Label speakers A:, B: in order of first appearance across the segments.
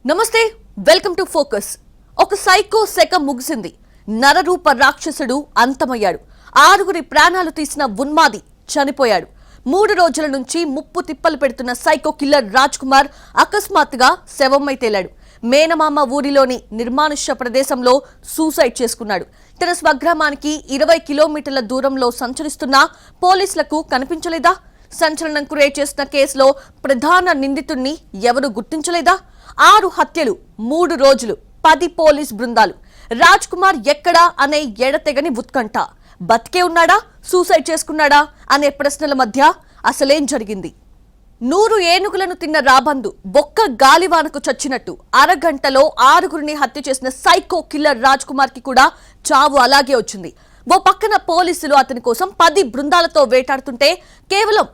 A: నమస్తే, welcome to focus. ఒక psycho శక ముగిసింది. నరరూప రాక్షసుడు అంతమయ్యాడు. 6 ప్రాణాలు తీసిన ఉన్మాది చనిపోయాడు. 3 రోజుల నుంచి ముప్పు తిప్పలు పెడుతున్న సైకో కిల్లర్ రాజ్ కుమార్ అకస్మాత్తుగా శవమై తేలాడు. మేనమామ ఊరిలోని నిర్మానుష్య ప్రదేశంలో సూసైడ్ చేసుకున్నాడు. తన స్వగ్రామానికి 20 కిలోమీటర్ల దూరంలో సంచరిస్తున్న పోలీసులకు కనిపించలేదా? సంచలనం క్రియేట్ చేసిన కేసులో ప్రధాన నిందితుడిని ఎవరు గుర్తించలేదా? 6 హత్యలు, 3 రోజులు, 10 పోలీస్ బృందాలు. రాజ్ కుమార్ ఎక్కడా అనే ఎడతెగని ఉత్కంఠ. బతికే ఉన్నాడా, సూసైడ్ చేసుకున్నాడా అనే ప్రశ్నల మధ్య అసలేం జరిగింది? 100 ఏనుగులను తిన్న రాబందు బొక్క గాలివానకు చచ్చినట్టు అరగంటలో 6గురిని హత్య చేసిన సైకో కిల్లర్ రాజ్ కుమార్ కి కూడా చావు అలాగే వచ్చింది. ఓ పక్కన పోలీసులు అతని కోసం 10 బృందాలతో వేటాడుతుంటే కేవలం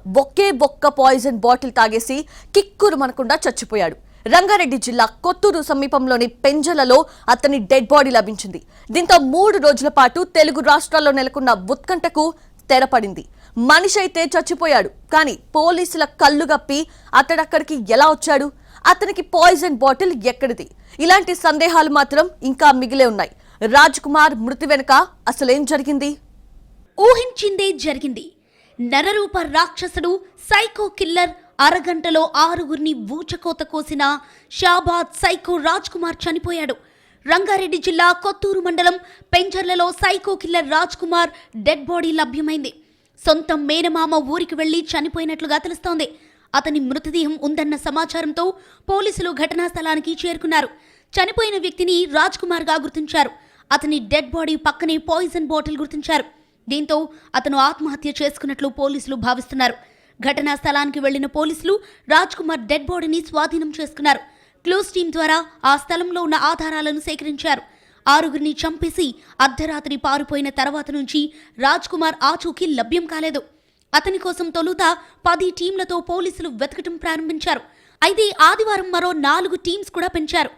A: ఒక్క పాయిజన్ బాటిల్ తాగేసి కిక్కురు మనకుండా చచ్చిపోయాడు. రంగారెడ్డి జిల్లా కొత్తూరు సమీపంలోని పెంజలలో అతని డెడ్ బాడీ లభించింది. దీంతో 3 రోజుల పాటు తెలుగు రాష్ట్రాల్లో నెలకొన్న ఉత్కంఠకు తెరపడింది. మనిషి అయితే చచ్చిపోయాడు, కానీ పోలీసుల కళ్ళు గప్పి అతడక్కడికి ఎలా వచ్చాడు? అతనికి పాయిజన్ బాటిల్ ఎక్కడిది? ఇలాంటి సందేహాలు మాత్రం ఇంకా మిగిలే ఉన్నాయి. రాజ్ కుమార్ మృతి వెనుక అసలేం జరిగింది?
B: ఊహించిందే జరిగింది. నరరూప రాక్షసుడు సైకో కిల్లర్ అరగంటలో 6గురిని ఊచకోత కోసిన షాబాద్ సైకో రాజ్ కుమార్ చనిపోయాడు. రంగారెడ్డి జిల్లా కొత్తూరు మండలం పెంచర్లలో psycho killer Raj Kumar dead body లభ్యమైంది. సొంత మేనమామ ఊరికి వెళ్లి చనిపోయినట్లుగా తెలుస్తోంది. అతని మృతదేహం ఉందన్న సమాచారంతో పోలీసులు ఘటనా స్థలానికి చేరుకున్నారు. చనిపోయిన వ్యక్తిని రాజ్ కుమార్ గా గుర్తించారు. అతని డెడ్ బాడీ పక్కనే పాయిజన్ బాటిల్ గుర్తించారు. దీంతో అతను ఆత్మహత్య చేసుకున్నట్లు పోలీసులు భావిస్తున్నారు. ఘటనా స్థలానికి వెళ్లిన పోలీసులు రాజ్ కుమార్ డెడ్ బాడీని స్వాధీనం చేసుకున్నారు. క్లూస్ టీం ద్వారా ఆ స్థలంలో ఉన్న ఆధారాలను సేకరించారు. 6గురిని చంపేసి అర్ధరాత్రి పారిపోయిన తర్వాత నుంచి రాజ్ కుమార్ ఆచూకీ లభ్యం కాలేదు. అతని కోసం తొలుత 10 టీంలతో పోలీసులు వెతకటం ప్రారంభించారు. అయితే ఆదివారం మరో 4 టీమ్స్ కూడా పెంచారు.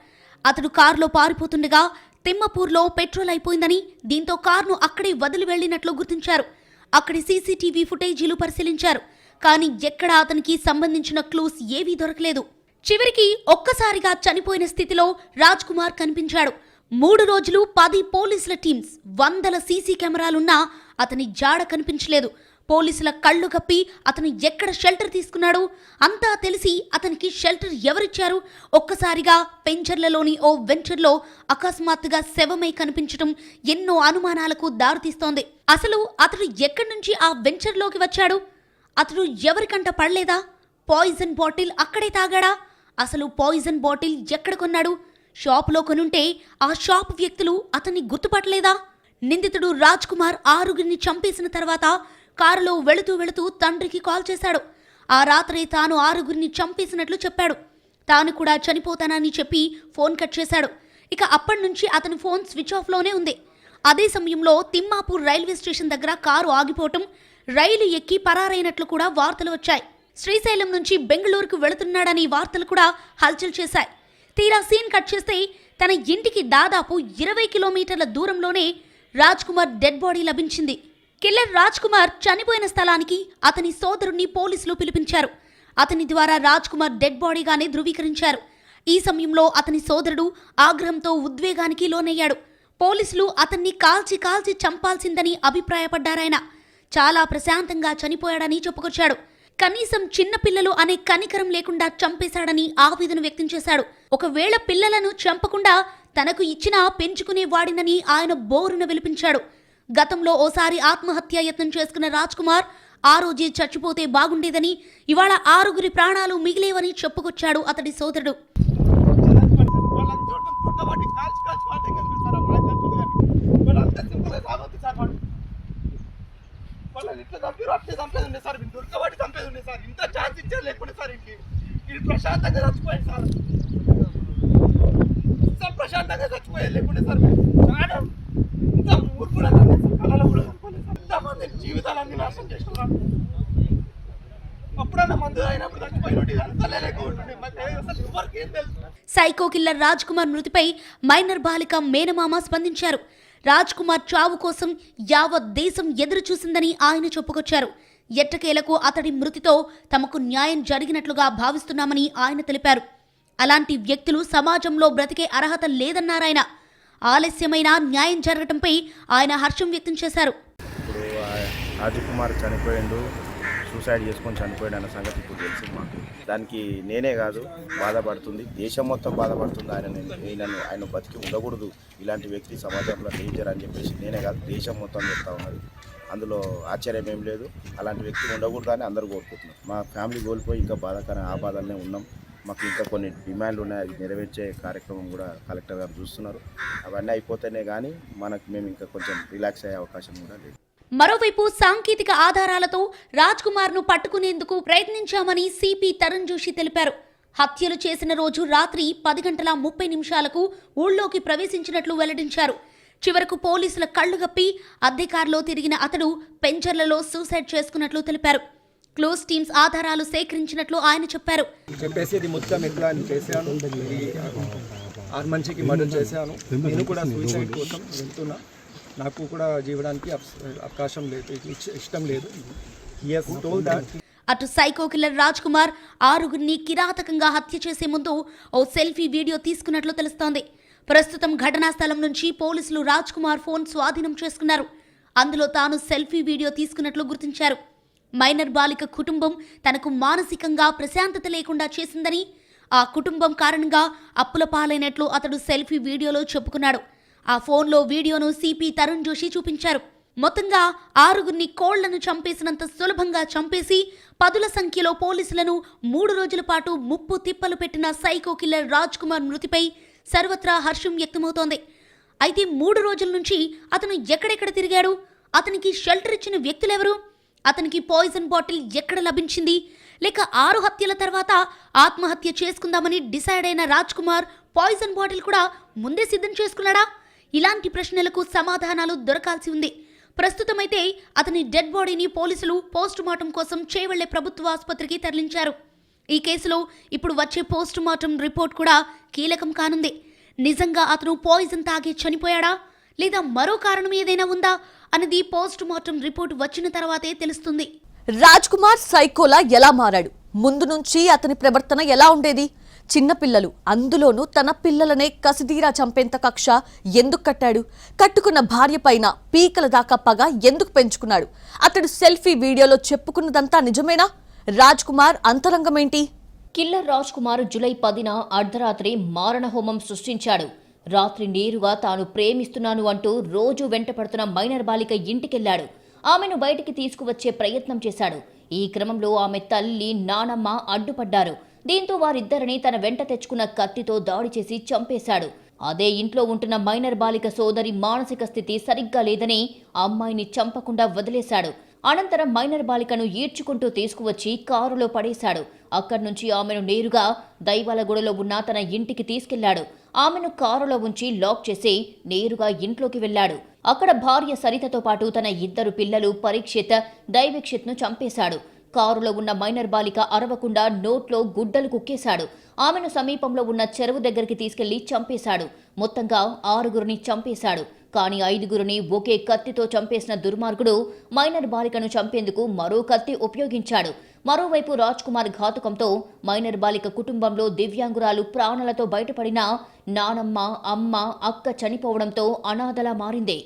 B: అతడు కారులో పారిపోతుండగా తిమ్మపూర్లో పెట్రోల్ అయిపోయిందని, దీంతో కారును అక్కడే వదిలి వెళ్లినట్లు గుర్తించారు. అక్కడి సీసీటీవీ ఫుటేజీలు పరిశీలించారు. కానీ ఎక్కడా అతనికి సంబంధించిన క్లూస్ ఏవీ దొరకలేదు. చివరికి ఒక్కసారిగా చనిపోయిన స్థితిలో రాజ్ కుమార్ కనిపించాడు. 3 రోజులు 10 పోలీసుల టీమ్స్, 100 సీసీ కెమెరాలున్నా అతని జాడ కనిపించలేదు. పోలీసుల కళ్ళు కప్పి అతను ఎక్కడ షెల్టర్ తీసుకున్నాడు? అంతా తెలిసి అతనికి షెల్టర్ ఎవరిచ్చారు? ఒక్కసారిగా పెంచర్లలోని ఓ వెంచర్లో అకస్మాత్తుగా శవమై కనిపించడం ఎన్నో అనుమానాలకు దారితీస్తోంది. అసలు అతడు ఎక్కడి నుంచి ఆ వెంచర్లోకి వచ్చాడు? అతడు ఎవరికంట పడలేదా? పాయిజన్ బాటిల్ అక్కడే తాగాడా? అసలు పాయిజన్ బాటిల్ ఎక్కడ కొన్నాడు? షాపులో కొనుంటే ఆ షాప్ వ్యక్తులు అతన్ని గుర్తుపట్టలేదా? నిందితుడు రాజ్ కుమార్ 6గురిని చంపేసిన తర్వాత కారులో వెళుతూ తండ్రికి కాల్ చేశాడు. ఆ రాత్రి తాను 6గురిని చంపేసినట్లు చెప్పాడు. తాను కూడా చనిపోతానని చెప్పి ఫోన్ కట్ చేశాడు. ఇక అప్పటి నుంచి అతని ఫోన్ స్విచ్ ఆఫ్లోనే ఉంది. అదే సమయంలో తిమ్మాపూర్ రైల్వే స్టేషన్ దగ్గర కారు ఆగిపోవటం, రైలు ఎక్కి పరారైనట్లు కూడా వార్తలు వచ్చాయి. శ్రీశైలం నుంచి బెంగళూరుకు వెళుతున్నాడని వార్తలు కూడా హల్చల్ చేశాయి. తీరా సీన్ కట్ చేస్తే తన ఇంటికి దాదాపు 20 కిలోమీటర్ల దూరంలోనే రాజ్ కుమార్ డెడ్ బాడీ లభించింది. కిల్లర్ రాజ్ కుమార్ చనిపోయిన స్థలానికి అతని సోదరుణ్ణి పోలీసులు పిలిపించారు. అతని ద్వారా రాజ్ కుమార్ డెడ్ బాడీగానే ధృవీకరించారు. ఈ సమయంలో అతని సోదరుడు ఆగ్రహంతో ఉద్వేగానికి లోనయ్యాడు. పోలీసులు అతన్ని కాల్చి చంపాల్సిందని అభిప్రాయపడ్డారాయన. చాలా ప్రశాంతంగా చనిపోయాడని చెప్పుకొచ్చాడు. కనీసం చిన్నపిల్లలు అనే కనికరం లేకుండా చంపేశాడని ఆవేదన వ్యక్తం చేశాడు. ఒకవేళ పిల్లలను చంపకుండా తనకు ఇచ్చినా పెంచుకునే వాడినని ఆయన బోరున విలిపించాడు. గతంలో ఓసారి ఆత్మహత్య యత్నం చేసుకున్న రాజ్ కుమార్ ఆ రోజే చచ్చిపోతే బాగుండేదని, ఇవాళ 6గురి ప్రాణాలు మిగిలేవని చెప్పుకొచ్చాడు అతడి సోదరుడు. సైకో కిల్లర్ రాజ్ కుమార్ మృతిపై మైనర్ బాలిక మేనమామ స్పందించారు. రాజ్ కుమార్ చావు కోసం యావత్ దేశం ఎదురు చూసిందని ఆయన చెప్పుకొచ్చారు. ఎట్టకేలకు అతడి మృతితో తమకు న్యాయం జరిగినట్లుగా భావిస్తున్నామని ఆయన తెలిపారు. అలాంటి వ్యక్తులు సమాజంలో బ్రతికే అర్హత లేదన్నారాయన. ఆలస్యమైన న్యాయం జరగటంపై ఆయన హర్షం వ్యక్తం చేశారు.
C: ఇప్పుడు రాజకుమార్ చనిపోయిండు, సూసైడ్ చేసుకొని చనిపోయాడు అన్న సంగతి ఇప్పుడు తెలిసింది మాకు. దానికి నేనే కాదు బాధపడుతుంది, దేశం మొత్తం బాధపడుతుంది. ఆయన బతికి ఉండకూడదు, ఇలాంటి వ్యక్తి సమాజంలో డేంజర్ అని చెప్పేసి నేనే కాదు దేశం మొత్తం చెప్తా ఉన్నది. అందులో ఆశ్చర్యం ఏం లేదు. అలాంటి వ్యక్తి ఉండకూడదు అని అందరూ కోరుకుంటున్నాం. మా ఫ్యామిలీ కోల్పోయి ఇంకా బాధాకరం ఆ బాధలనే ఉన్నాం. మాకు ఇంకా కొన్ని డిమాండ్లు ఉన్నాయి, అది నెరవేర్చే కార్యక్రమం కూడా కలెక్టర్ గారు చూస్తున్నారు. అవన్నీ అయిపోతేనే కానీ మేము ఇంకా కొంచెం రిలాక్స్ అయ్యే అవకాశం కూడా లేదు.
B: మరోవైపు సాంకేతిక ఆధారాలతో రాజ్ కుమార్ ను పట్టుకునేందుకు ప్రయత్నించామని సిపి తరుణ్ జోషి తెలిపారు. హత్యలు చేసిన రోజు రాత్రి 10:30 ఊళ్ళోకి ప్రవేశించినట్లు వెల్లడించారు. చివరకు పోలీసుల కళ్లుగప్పి అద్దె కారులో తిరిగిన అతడు పెంచర్లలో సూసైడ్ చేసుకున్నట్లు తెలిపారు. క్లోజ్ టీమ్స్ ఆధారాలు సేకరించినట్లు ఆయన చెప్పారు.
D: ఇది మొత్తం ఎట్లా అని చేశాను, 6 మందికి మర్డర్ చేశాను. నేను కూడా సూసైడ్ కోసం వెళ్తున్నా, నాకు కూడా జీవడానికి అవకాశం లేదు, ఇష్టం లేదు.
B: అటు సైకో కిల్లర్ రాజ్ కుమార్ 6గురిని కిరాతకంగా హత్య చేసే ముందు ఓ సెల్ఫీ వీడియో తీసుకున్నట్లు తెలుస్తోంది. ప్రస్తుతం ఘటనా స్థలం నుంచి పోలీసులు రాజ్ కుమార్ ఫోన్ స్వాధీనం చేసుకున్నారు. అందులో తాను సెల్ఫీ వీడియో తీసుకున్నట్లు గుర్తించారు. మైనర్ బాలిక కుటుంబం తనకు మానసికంగా ప్రశాంతత లేకుండా చేసిందని, ఆ కుటుంబం కారణంగా అప్పుల పాలైనట్లు అతడు సెల్ఫీ వీడియోలో చెప్పుకున్నాడు. ఆ ఫోన్లో వీడియోను సిపి తరుణ్ జోషి చూపించారు. మొత్తంగా 6గురిని కోళ్లను చంపేసినంత సులభంగా చంపేసి 10ల సంఖ్యలో పోలీసులను 3 రోజుల పాటు ముప్పు తిప్పలు పెట్టిన సైకో కిల్లర్ రాజ్ కుమార్ మృతిపై సర్వత్రా హర్షం వ్యక్తమవుతోంది. అయితే 3 రోజుల నుంచి అతను ఎక్కడెక్కడ తిరిగాడు, అతనికి షెల్టర్ ఇచ్చిన వ్యక్తులెవరు, అతనికి పాయిజన్ బాటిల్ ఎక్కడ లభించింది, లేక 6 హత్యల తర్వాత ఆత్మహత్య చేసుకుందామని డిసైడ్ అయిన రాజ్ కుమార్ పాయిజన్ బాటిల్ కూడా ముందే సిద్ధం చేసుకున్నాడా? ఇలాంటి ప్రశ్నలకు సమాధానాలు దొరకాల్సి ఉంది. ప్రస్తుతమైతే అతని డెడ్ బాడీని పోలీసులు పోస్ట్ మార్టం కోసం చేవెళ్లే ప్రభుత్వ ఆసుపత్రికి తరలించారు. ఈ కేసులో ఇప్పుడు వచ్చే పోస్ట్ మార్టం రిపోర్ట్ కూడా కీలకం కానుంది. నిజంగా అతను పాయిజన్ తాగి చనిపోయాడా, లేదా మరో కారణం ఏదైనా ఉందా అనేది పోస్ట్ మార్టం రిపోర్ట్ వచ్చిన తర్వాతే తెలుస్తుంది.
A: రాజ్ కుమార్ సైకోలా ఎలా మారాడు? ముందు నుంచి అతని ప్రవర్తన ఎలా ఉండేది? చిన్నపిల్లలు, అందులోనూ తన పిల్లలనే కసిదీరా చంపేంత కక్ష ఎందుకు కట్టాడు? కట్టుకున్న భార్య పైన పీకల దాకా పగ ఎందుకు పెంచుకున్నాడు? అతడు సెల్ఫీ వీడియోలో చెప్పుకున్నదంతా నిజమేనా? రాజ్ కుమార్ అంతరంగమేంటి?
E: కిల్లర్ రాజ్ కుమార్ జూలై 10న అర్ధరాత్రి మారణహోమం సృష్టించాడు. రాత్రి నేరుగా తాను ప్రేమిస్తున్నాను అంటూ రోజు వెంటపడుతున్న మైనర్ బాలిక ఇంటికెళ్లాడు. ఆమెను బయటికి తీసుకువచ్చే ప్రయత్నం చేశాడు. ఈ క్రమంలో ఆమె తల్లి, నానమ్మ అడ్డుపడ్డారు. దీంతో వారిద్దరిని తన వెంట తెచ్చుకున్న కత్తితో దాడి చేసి చంపేశాడు. అదే ఇంట్లో ఉంటున్న మైనర్ బాలిక సోదరి మానసిక స్థితి సరిగ్గా లేదని అమ్మాయిని చంపకుండా వదిలేశాడు. అనంతరం మైనర్ బాలికను ఈడ్చుకుంటూ తీసుకువచ్చి కారులో పడేశాడు. అక్కడి నుంచి ఆమెను నేరుగా దైవాలగూడలో ఉన్న తన ఇంటికి తీసుకెళ్లాడు. ఆమెను కారులో ఉంచి లాక్ చేసి నేరుగా ఇంట్లోకి వెళ్లాడు. అక్కడ భార్య సరితతో పాటు తన 2 పిల్లలు పరీక్షిత్, దైవీక్షిత్ను చంపేశాడు. కారులో ఉన్న మైనర్ బాలిక అరవకుండా నోట్లో గుడ్డలు కుక్కేశాడు. ఆమెను సమీపంలో ఉన్న చెరువు దగ్గరికి తీసుకెళ్లి చంపేశాడు. మొత్తంగా 6గురిని చంపేశాడు. కానీ 5గురిని ఒకే కత్తితో చంపేసిన దుర్మార్గుడు మైనర్ బాలికను చంపేందుకు మరో కత్తి ఉపయోగించాడు. మరోవైపు రాజ్ కుమార్ ఘాతుకంతో మైనర్ బాలిక కుటుంబంలో దివ్యాంగురాలు ప్రాణాలతో బయటపడిన నానమ్మ, అమ్మ, అక్క చనిపోవడంతో అనాథలా మారింది.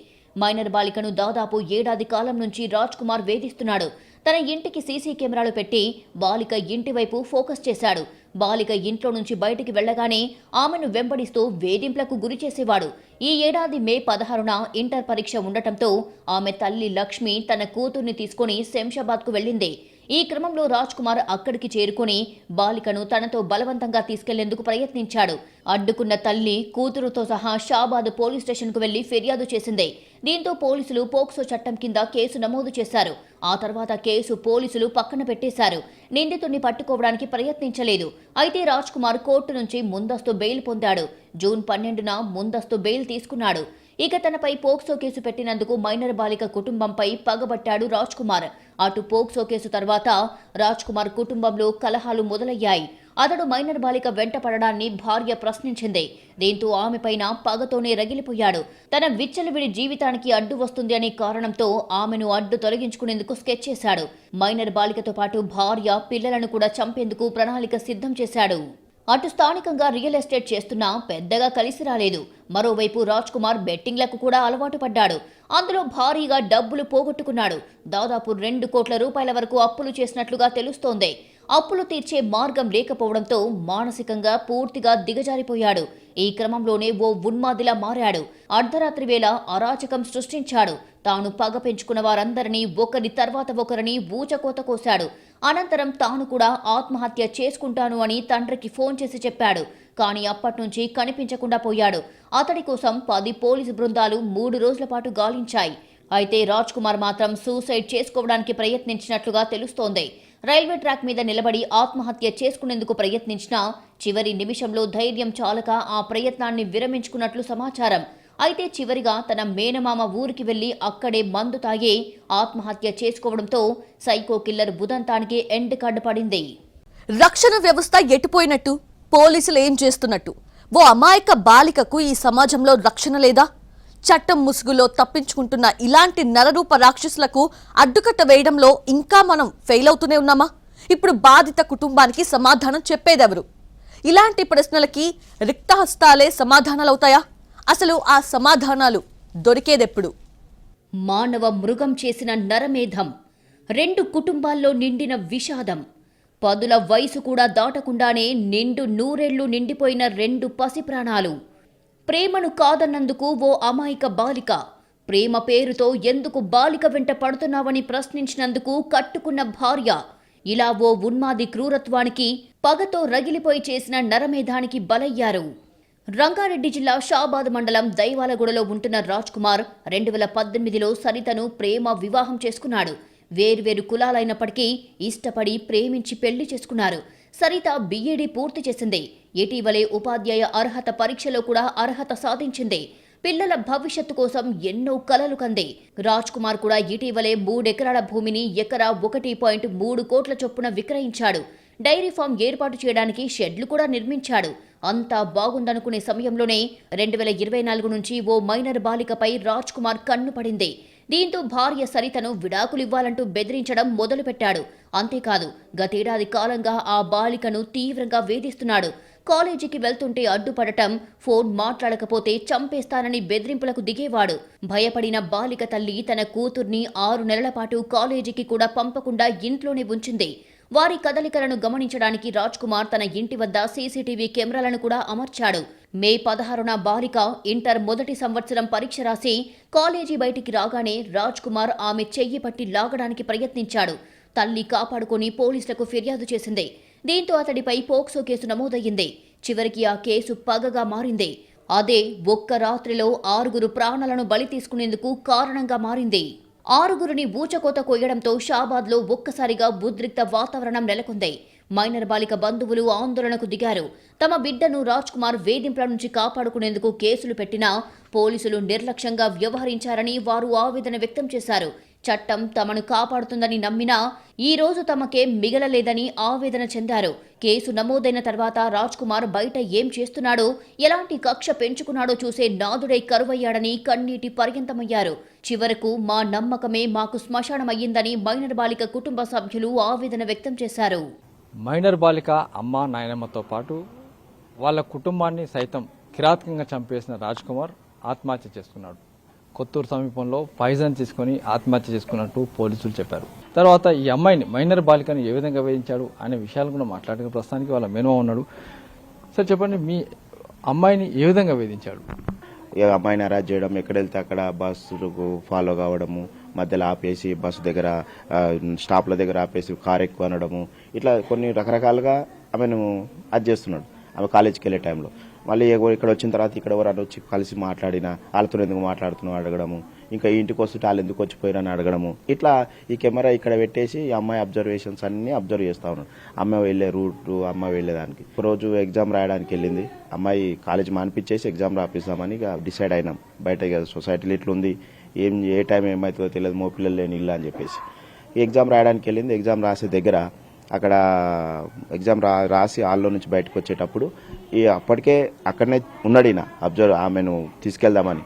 E: మైనర్ బాలికను దాదాపు 1 ఏడాది కాలం నుంచి రాజ్ కుమార్ వేధిస్తున్నాడు. తన ఇంటికి సీసీ కెమెరాలు పెట్టి బాలిక ఇంటి వైపు ఫోకస్ చేశాడు. బాలిక ఇంట్లో నుంచి బయటికి వెళ్లగానే ఆమెను వెంబడిస్తూ వేధింపులకు గురి చేసేవాడు. ఈ ఏడాది మే 16న ఇంటర్ పరీక్ష ఉండటంతో ఆమె తల్లి లక్ష్మి తన కూతుర్ని తీసుకుని శంషాబాద్కు వెళ్ళింది. ఈ క్రమంలో రాజ్ కుమార్ అక్కడికి చేరుకుని బాలికను తనతో బలవంతంగా తీసుకెళ్లేందుకు ప్రయత్నించాడు. అడ్డుకున్న తల్లి, కూతురుతో సహా షాబాద్ పోలీస్ స్టేషన్కు వెళ్లి ఫిర్యాదు చేసింది. దీంతో పోలీసులు పోక్సో చట్టం కింద కేసు నమోదు చేశారు. ఆ తర్వాత కేసు పోలీసులు పక్కన పెట్టేశారు. నిందితుడిని పట్టుకోవడానికి ప్రయత్నించలేదు. అయితే రాజ్ కుమార్ కోర్టు నుంచి ముందస్తు బెయిల్ పొందాడు. జూన్ 12న ముందస్తు బెయిల్ తీసుకున్నాడు. ఇక తనపై పోక్సో కేసు పెట్టినందుకు మైనర్ బాలిక కుటుంబంపై పగబట్టాడు రాజ్ కుమార్. అటు పోక్సో కేసు తర్వాత రాజ్ కుమార్ కుటుంబంలో కలహాలు మొదలయ్యాయి. అతడు మైనర్ బాలిక వెంట పడడాన్ని భార్య ప్రశ్నించింది. దీంతో ఆమెపైన పగతోనే రగిలిపోయాడు. తన విచ్చలవిడి జీవితానికి అడ్డు వస్తుంది అనే కారణంతో ఆమెను అడ్డు తొలగించుకునేందుకు స్కెచ్ చేశాడు. మైనర్ బాలికతో పాటు భార్య, పిల్లలను కూడా చంపేందుకు ప్రణాళిక సిద్ధం చేశాడు. అటు స్థానికంగా రియల్ ఎస్టేట్ చేస్తున్నా పెద్దగా కలిసి రాలేదు. మరోవైపు రాజ్ కుమార్ బెట్టింగ్లకు కూడా అలవాటు పడ్డాడు. అందులో భారీగా డబ్బులు పోగొట్టుకున్నాడు. దాదాపు 2 కోట్ల రూపాయల వరకు అప్పులు చేసినట్లుగా తెలుస్తోంది. అప్పులు తీర్చే మార్గం లేకపోవడంతో మానసికంగా పూర్తిగా దిగజారిపోయాడు. ఈ క్రమంలోనే ఓ ఉన్మాదిలా మారాడు. అర్ధరాత్రి వేళ అరాచకం సృష్టించాడు. తాను పగ పెంచుకున్న వారందరినీ ఒకరి తర్వాత ఒకరిని ఊచకోత కోశాడు. అనంతరం తాను కూడా ఆత్మహత్య చేసుకుంటాను అని తండ్రికి ఫోన్ చేసి చెప్పాడు. కానీ అప్పట్నుంచి కనిపించకుండా పోయాడు. అతడి కోసం 10 పోలీసు బృందాలు 3 రోజుల పాటు గాలించాయి. అయితే రాజ్ కుమార్ మాత్రం సూసైడ్ చేసుకోవడానికి ప్రయత్నించినట్లుగా తెలుస్తోంది. రైల్వే ట్రాక్ మీద నిలబడి ఆత్మహత్య చేసుకునేందుకు ప్రయత్నించినా చివరి నిమిషంలో ధైర్యం చాలక ఆ ప్రయత్నాన్ని విరమించుకున్నట్లు సమాచారం. అయితే చివరిగా తన మేనమామ ఊరికి వెళ్లి అక్కడే మందు తాగి ఆత్మహత్య చేసుకోవడంతో సైకో కిల్లర్ బుదంతానికి ఎండ్ కార్డు పడింది.
A: రక్షణ వ్యవస్థ ఎటుపోయినట్టు, పోలీసులు ఏం చేస్తున్నట్టు? ఓ అమాయక బాలికకు ఈ సమాజంలో రక్షణ లేదా? చట్టం ముసుగులో తప్పించుకుంటున్న ఇలాంటి నరరూప రాక్షసులకు అడ్డుకట్ట వేయడంలో ఇంకా మనం ఫెయిల్ అవుతూనే ఉన్నామా? ఇప్పుడు బాధిత కుటుంబానికి సమాధానం చెప్పేదెవరు? ఇలాంటి ప్రశ్నలకి రిక్తహస్తాలే సమాధానాలవుతాయా? అసలు ఆ సమాధానాలు దొరికేదెప్పుడు?
E: మానవ మృగం చేసిన నరమేధం, 2 కుటుంబాల్లో నిండిన విషాదం, 10ల వయసు కూడా దాటకుండానే నిండు 100 ఏళ్లు నిండిపోయిన 2 పసిప్రాణాలు, ప్రేమను కాదన్నందుకు ఓ అమాయక బాలిక, ప్రేమ పేరుతో ఎందుకు బాలిక వెంట పడుతున్నావని ప్రశ్నించినందుకు కట్టుకున్న భార్య, ఇలా ఓ ఉన్మాది క్రూరత్వానికి పగతో రగిలిపోయి చేసిన నరమేధానికి బలయ్యారు. రంగారెడ్డి జిల్లా షాబాద్ మండలం దైవాలగూడలో ఉంటున్న రాజ్ కుమార్ 2018లో సరితను ప్రేమ వివాహం చేసుకున్నాడు. వేర్వేరు కులాలైనప్పటికీ ఇష్టపడి ప్రేమించి పెళ్లి చేసుకున్నారు. సరిత బీఈడీ పూర్తి చేసింది. ఇటీవలే ఉపాధ్యాయ అర్హత పరీక్షలో కూడా అర్హత సాధించింది. పిల్లల భవిష్యత్తు కోసం ఎన్నో కలలు కంది. రాజ్ కుమార్ కూడా ఇటీవలే 3 ఎకరాల భూమిని ఎకరా 1.3 కోట్ల చొప్పున విక్రయించాడు. డైరీ ఫామ్ ఏర్పాటు చేయడానికి షెడ్లు కూడా నిర్మించాడు. అంతా బాగుందనుకునే సమయంలోనే 2024 నుంచి ఓ మైనర్ బాలికపై రాజ్ కుమార్ కన్ను పడింది. దీంతో భార్య సరితను విడాకులివ్వాలంటూ బెదిరించడం మొదలుపెట్టాడు. అంతేకాదు గతేడాది కాలంగా ఆ బాలికను తీవ్రంగా వేధిస్తున్నాడు. కాలేజీకి వెళ్తుంటే అడ్డుపడటం, ఫోన్ మాట్లాడకపోతే చంపేస్తానని బెదిరింపులకు దిగేవాడు. భయపడిన బాలిక తల్లి తన కూతుర్ని 6 నెలల పాటు కాలేజీకి కూడా పంపకుండా ఇంట్లోనే ఉంచింది. వారి కదలికలను గమనించడానికి రాజ్ కుమార్ తన ఇంటి వద్ద సీసీటీవీ కెమెరాలను కూడా అమర్చాడు. మే 16న బాలిక ఇంటర్ మొదటి సంవత్సరం పరీక్ష రాసి కాలేజీ బయటికి రాగానే రాజ్ కుమార్ ఆమె చెయ్యి పట్టి లాగడానికి ప్రయత్నించాడు. తల్లి కాపాడుకొని పోలీసులకు ఫిర్యాదు చేసింది. దీంతో అతడిపై పోక్సో కేసు నమోదయ్యింది. చివరికి ఆ కేసు పగగా మారింది. అదే ఒక్క రాత్రిలో 6 ప్రాణాలను బలి తీసుకునేందుకు కారణంగా మారింది. 6 ఊచకోత కొయ్యడంతో షాబాద్లో ఒక్కసారిగా ఉద్రిక్త వాతావరణం నెలకొంది. మైనర్ బాలిక బంధువులు ఆందోళనకు దిగారు. తమ బిడ్డను రాజ్ కుమార్ వేధింపుల నుంచి కాపాడుకునేందుకు కేసులు పెట్టినా పోలీసులు నిర్లక్ష్యంగా వ్యవహరించారని వారు ఆవేదన వ్యక్తం చేశారు. చట్టం తమను కాపాడుతుందని నమ్మినా ఈ రోజు తమకేం మిగలలేదని ఆవేదన చెందారు. కేసు నమోదైన తర్వాత రాజ్ కుమార్ బయట ఏం చేస్తున్నాడో, ఎలాంటి కక్ష పెంచుకున్నాడో చూసే నాదుడై కరువయ్యాడని కన్నీటి పర్యంతమయ్యారు. చివరకు మా నమ్మకమే మాకు శ్మశానమయ్యిందని మైనర్ బాలిక కుటుంబ సభ్యులు ఆవేదన వ్యక్తం చేశారు.
F: మైనర్ బాలిక అమ్మ నాయనమ్మతో పాటు వాళ్ళ కుటుంబాన్ని సైతం కిరాతకంగా చంపేసిన రాజ్ కుమార్ ఆత్మహత్య చేసుకున్నాడు. కొత్తూరు సమీపంలో పాయిజన్ తీసుకొని ఆత్మహత్య చేసుకున్నట్టు పోలీసులు చెప్పారు. తర్వాత ఈ అమ్మాయిని మైనర్ బాలికను ఏ విధంగా వేధించాడు అనే విషయాలు కూడా మాట్లాడిన ప్రస్తుతానికి వాళ్ళ మేనమామ ఉన్నాడు. సార్ చెప్పండి, మీ అమ్మాయిని ఏ విధంగా వేధించాడు?
C: ఇక అమ్మాయిని అరెస్ట్ చేయడం, ఎక్కడ వెళ్తే అక్కడ బస్సుకు ఫాలో కావడము, మధ్యలో ఆపేసి బస్సు దగ్గర స్టాప్ల దగ్గర ఆపేసి కారు ఎక్కువ అనడము, ఇట్లా కొన్ని రకరకాలుగా ఆమెను అది చేస్తున్నాడు. ఆమె కాలేజీకి వెళ్ళే టైంలో మళ్ళీ ఇక్కడ వచ్చిన తర్వాత ఇక్కడ ఎవరు వచ్చి కలిసి మాట్లాడినా వాళ్ళతో ఎందుకు మాట్లాడుతున్నావు అడగడము, ఇంకా ఇంటికి వస్తుంటే వాళ్ళు ఎందుకు వచ్చిపోయారని అడగడము, ఇట్లా ఈ కెమెరా ఇక్కడ పెట్టేసి ఈ అమ్మాయి అబ్జర్వేషన్స్ అన్ని అబ్జర్వ్ చేస్తా ఉన్నాడు. అమ్మాయి వెళ్ళే రూట్, అమ్మాయి వెళ్ళేదానికి రోజు ఎగ్జామ్ రాయడానికి వెళ్ళింది. అమ్మాయి కాలేజ్ మానిపించేసి ఎగ్జామ్ రాపిస్తామని ఇక డిసైడ్ అయినాం. బయట సొసైటీలో ఇట్లుంది, ఏ టైం ఏమవుతుందో తెలియదు, మో పిల్లలు లేని ఇల్లు అని చెప్పేసి ఎగ్జామ్ రాయడానికి వెళ్ళింది. ఎగ్జామ్ రాసే దగ్గర అక్కడ ఎగ్జామ్ రాసి హాల్లో నుంచి బయటకు వచ్చేటప్పుడు అప్పటికే అక్కడనే ఉన్నాడు ఈయన ఆమెను తీసుకెళ్దామని.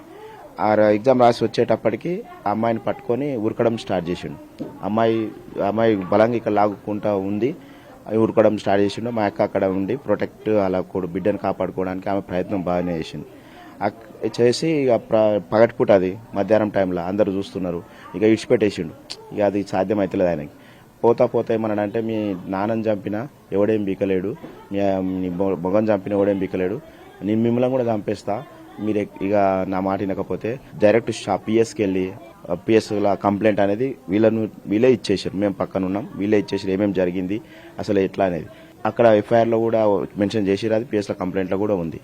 C: ఆ ఎగ్జామ్ రాసి వచ్చేటప్పటికి ఆ అమ్మాయిని పట్టుకొని ఉరకడం స్టార్ట్ చేసిండు. అమ్మాయి బలంగా ఇక్కడ లాగుకుంటా ఉంది. ఉరకడం స్టార్ట్ చేసిండు. మా అక్క అక్కడ ఉండి ప్రొటెక్ట్ అలా బిడ్డను కాపాడుకోవడానికి ఆమె ప్రయత్నం బాగానే చేసింది. చేసి ఇక పగటిపూట అది మధ్యాహ్నం టైంలో అందరూ చూస్తున్నారు, ఇక ఇడిచిపెట్టేసిండు. ఇక అది సాధ్యమవుతలేదు ఆయనకి. పోతా పోతా ఏమన్నాడంటే, మీ నాన్నని చంపినా ఎవడేం బీకలేడు, మీ మొగం చంపినా ఎవడేం బీకలేడు, నేను మిమ్మల్ని కూడా చంపేస్తా, మీరు ఇక నా మాట వినకపోతే డైరెక్ట్ పిఎస్కి వెళ్ళి పిఎస్లో కంప్లైంట్ అనేది వీళ్ళే ఇచ్చేసారు. మేము పక్కన ఉన్నాం, వీళ్ళే ఇచ్చేసారు ఏమేమి జరిగింది అసలు ఎట్లా అనేది. అక్కడ ఎఫ్ఐఆర్లో కూడా మెన్షన్ చేసిరు, అది పిఎస్లో కంప్లైంట్లో కూడా ఉంది.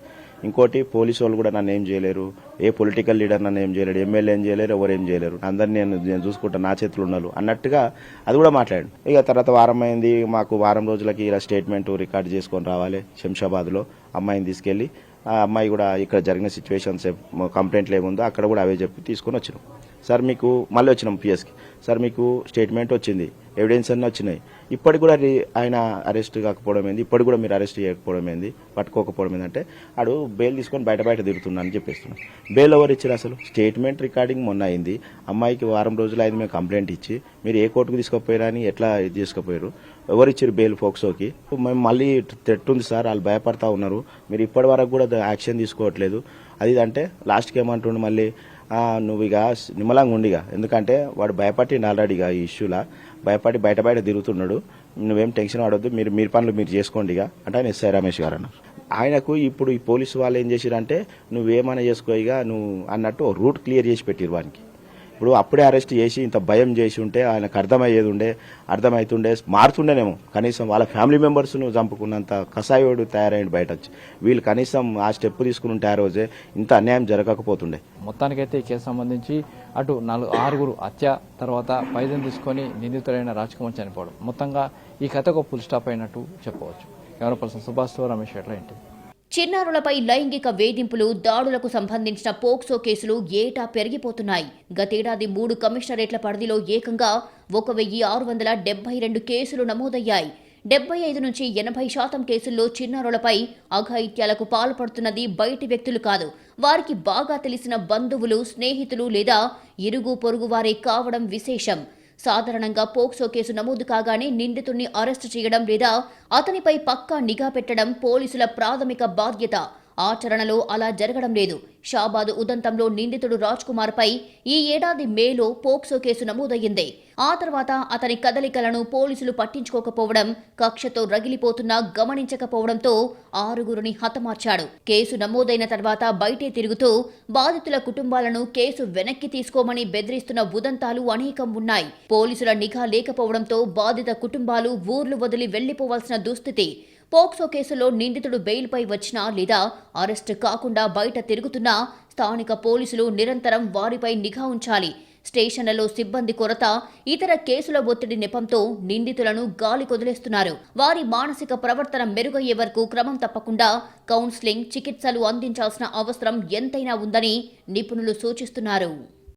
C: ఇంకోటి పోలీసు వాళ్ళు కూడా నన్ను ఏం చేయలేరు, ఏ పొలిటికల్ లీడర్ నన్ను ఏం చేయలేడు, ఎమ్మెల్యే ఏం చేయలేరు, ఎవరు ఏం చేయలేరు, అందరినీ నేను చూసుకుంటా, నా చేతులు ఉన్నారు అన్నట్టుగా అది కూడా మాట్లాడాడు. ఇక తర్వాత వారం అయింది, మాకు వారం రోజులకి ఇలా స్టేట్మెంట్ రికార్డ్ చేసుకొని రావాలి శంషాబాద్లో. అమ్మాయిని తీసుకెళ్లి ఆ అమ్మాయి కూడా ఇక్కడ జరిగిన సిచ్యువేషన్స్ కంప్లైంట్లు ఏముందో అక్కడ కూడా అవే చెప్పి తీసుకొని వచ్చినాం. సార్ మీకు మళ్ళీ వచ్చినాం పిఎస్కి, సార్ మీకు స్టేట్మెంట్ వచ్చింది, ఎవిడెన్స్ అన్నీ వచ్చినాయి, ఇప్పటికి కూడా ఆయన అరెస్ట్ కాకపోవడం ఏంది, ఇప్పటికి కూడా మీరు అరెస్ట్ చేయకపోవడం ఏంది, పట్టుకోకపోవడం ఏంటంటే ఆడు బెయిల్ తీసుకొని బయట తిరుగుతున్నా అని చెప్పేస్తున్నాం. బెయిల్ ఎవరు ఇచ్చారు? అసలు స్టేట్మెంట్ రికార్డింగ్ మొన్న అయింది, అమ్మాయికి వారం రోజులు అయింది మేము కంప్లైంట్ ఇచ్చి, మీరు ఏ కోర్టుకు తీసుకుపోయారా అని ఎట్లా ఇది చేసుకుపోయారు? ఎవరు ఇచ్చారు బెయిల్? ఫోక్సోకి. మేము మళ్ళీ థ్రెట్ ఉంది సార్, వాళ్ళు భయపడతా ఉన్నారు, మీరు ఇప్పటి వరకు కూడా యాక్షన్ తీసుకోవట్లేదు అది అంటే లాస్ట్కి ఏమంటుండు మళ్ళీ, నువ్వు ఇక నిమ్మలంగా ఉండిగా, ఎందుకంటే వాడు భయపట్టిండు ఆల్రెడీగా ఈ ఇష్యూలా, భయపడి బయట తిరుగుతున్నాడు, నువ్వేం టెన్షన్ పడొద్దు, మీరు పనులు మీరు చేసుకోండి ఇక అంటే ఆయన ఎస్ఐ రమేష్ గారు అన్నారు. ఆయనకు ఇప్పుడు ఈ పోలీసు వాళ్ళు ఏం చేసిరంటే, నువ్వేమైనా చేసుకో ఇక నువ్వు అన్నట్టు రూట్ క్లియర్ చేసి పెట్టిరు వానికి. ఇప్పుడు అప్పుడే అరెస్ట్ చేసి ఇంత భయం చేసి ఉంటే ఆయనకు అర్థమవుతుండే మారుతుండేనేమో. కనీసం వాళ్ళ ఫ్యామిలీ మెంబర్స్ను చంపుకున్నంత కసాయోడు తయారైంది బయట వచ్చి. వీళ్ళు కనీసం ఆ స్టెప్ తీసుకుని ఉంటే ఆ రోజే ఇంత అన్యాయం జరగకపోతుండే.
F: మొత్తానికైతే ఈ కేసు సంబంధించి అటు 6 హత్య తర్వాత పాయిజన్ తీసుకొని నిందితుడైన రాజ్ కుమార్ చనిపోవడం, మొత్తంగా ఈ కథకు ఫుల్ స్టాప్ అయినట్టు చెప్పవచ్చు. కెమెరా పర్సన్ సుభాష్తో రమేష్ ఎట్లా ఏంటి?
E: చిన్నారులపై లైంగిక వేధింపులు, దాడులకు సంబంధించిన పోక్సో కేసులు ఏటా పెరిగిపోతున్నాయి. గతేడాది 3 కమిషనరేట్ల పరిధిలో ఏకంగా 1672 కేసులు నమోదయ్యాయి. 75 నుంచి 80% కేసుల్లో చిన్నారులపై అఘాయిత్యాలకు పాల్పడుతున్నది బయటి వ్యక్తులు కాదు, వారికి బాగా తెలిసిన బంధువులు, స్నేహితులు లేదా ఇరుగు పొరుగు వారే కావడం విశేషం. సాధారణంగా పోక్సో కేసు నమోదు కాగానే నిందితుడిని అరెస్టు చేయడం లేదా అతనిపై పక్కా నిఘా పెట్టడం పోలీసుల ప్రాథమిక బాధ్యత. ఆచరణలో అలా జరగడం లేదు. షాబాద్ ఉదంతంలో నిందితుడు రాజ్ కుమార్ పై ఈ ఏడాది మేలో పోక్సో కేసు నమోదయ్యింది. ఆ తర్వాత అతని కదలికలను పోలీసులు పట్టించుకోకపోవడం, కక్షతో రగిలిపోతున్నా గమనించకపోవడంతో 6గురిని హతమార్చాడు. కేసు నమోదైన తర్వాత బయటే తిరుగుతూ బాధితుల కుటుంబాలను కేసు వెనక్కి తీసుకోమని బెదిరిస్తున్న ఉదంతాలు అనేకం ఉన్నాయి. పోలీసుల నిఘా లేకపోవడంతో బాధిత కుటుంబాలు ఊర్లు వదిలి వెళ్లిపోవాల్సిన దుస్థితి. పోక్సో కేసులో నిందితుడు బెయిల్పై వచ్చినా లేదా అరెస్టు కాకుండా బయట తిరుగుతున్నా స్థానిక పోలీసులు నిరంతరం వారిపై నిఘా ఉంచాలి. స్టేషన్లలో సిబ్బంది కొరత, ఇతర కేసుల ఒత్తిడి నెపంతో నిందితులను గాలి కొదిలేస్తున్నారు. వారి మానసిక ప్రవర్తన మెరుగయ్యే వరకు క్రమం తప్పకుండా కౌన్సిలింగ్, చికిత్సలు అందించాల్సిన అవసరం ఎంతైనా ఉందని నిపుణులు సూచిస్తున్నారు.